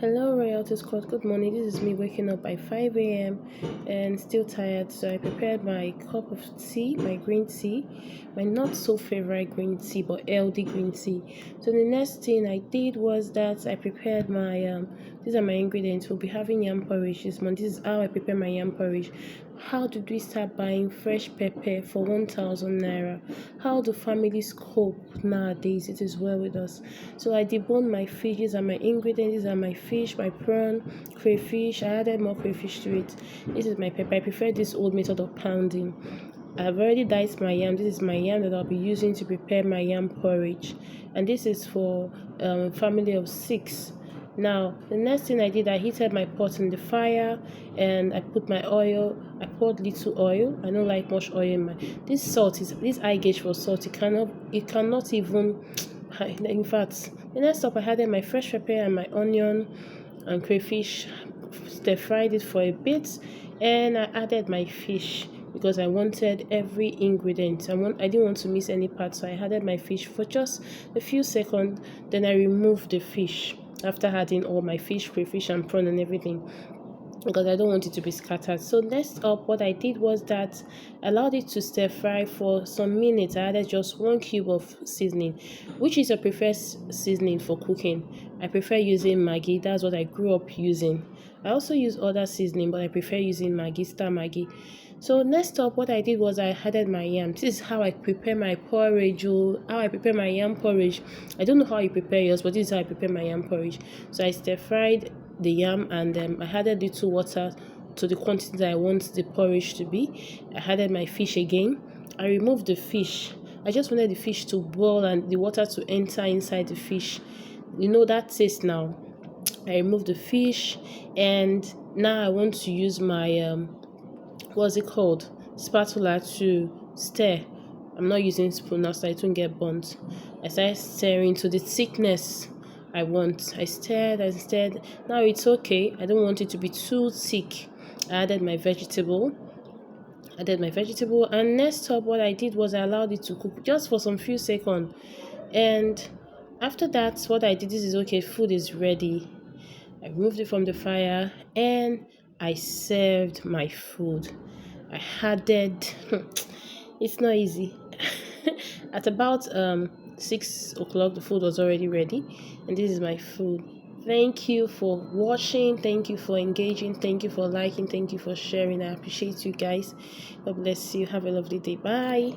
Hello, Royalty Squad. Good morning. This is me waking up by 5 a.m. and still tired. So I prepared my cup of tea, my green tea, my not so favorite green tea, but healthy green tea. So the next thing I did was that I prepared my these are my ingredients. We'll be having yam porridge this month. This is how I prepare my yam porridge. How did we start buying fresh pepper for 1,000 naira? How do families cope nowadays? It is well with us. So I deboned my fish. These are my ingredients. These are my fish, my prawn, crayfish. I added more crayfish to it. This is my pepper. I prefer this old method of pounding. I've already diced my yam. This is my yam that I'll be using to prepare my yam porridge. And this is for a family of 6. Now, the next thing I did, I heated my pot in the fire and I put my oil. I poured little oil. I don't like much oil in my. This eye gauge for salt. It cannot even. In fact, the next up I added my fresh pepper and my onion and crayfish. Stir fried it for a bit, and I added my fish because I wanted every ingredient. I didn't want to miss any part, so I added my fish for just a few seconds. Then I removed the fish after adding all my fish, crayfish, and prawn and everything because I don't want it to be scattered. So next up, what I did was that I allowed it to stir fry for some minutes. I added just 1 cube of seasoning. Which is your preferred seasoning for cooking? I prefer using Maggi. That's what I grew up using. I also use other seasoning, but I prefer using Maggi, Star Maggi. So next up, what I did was I added my yam. This is how I prepare my porridge. How I prepare my yam porridge. I don't know how you prepare yours, but this is how I prepare my yam porridge. So I stir fried the yam and I added little water to the quantity that I want the porridge to be. I added my fish again. I removed the fish. I just wanted the fish to boil and the water to enter inside the fish. You know that taste now. I removed the fish and now I want to use my what's it called, spatula to stir. I'm not using spoon now so it won't get burnt. I started stirring to the thickness I want. I stirred. Now it's okay. I don't want it to be too thick. I added my vegetable. And next up what I did was I allowed it to cook just for some few seconds. And after that, what I did, this is okay, food is ready. I removed it from the fire and I served my food. I added it's not easy. At about 6 o'clock the food was already ready and this is my food. Thank you for watching, thank you for engaging, thank you for liking, thank you for sharing. I appreciate you guys. God bless you. Have a lovely day. Bye.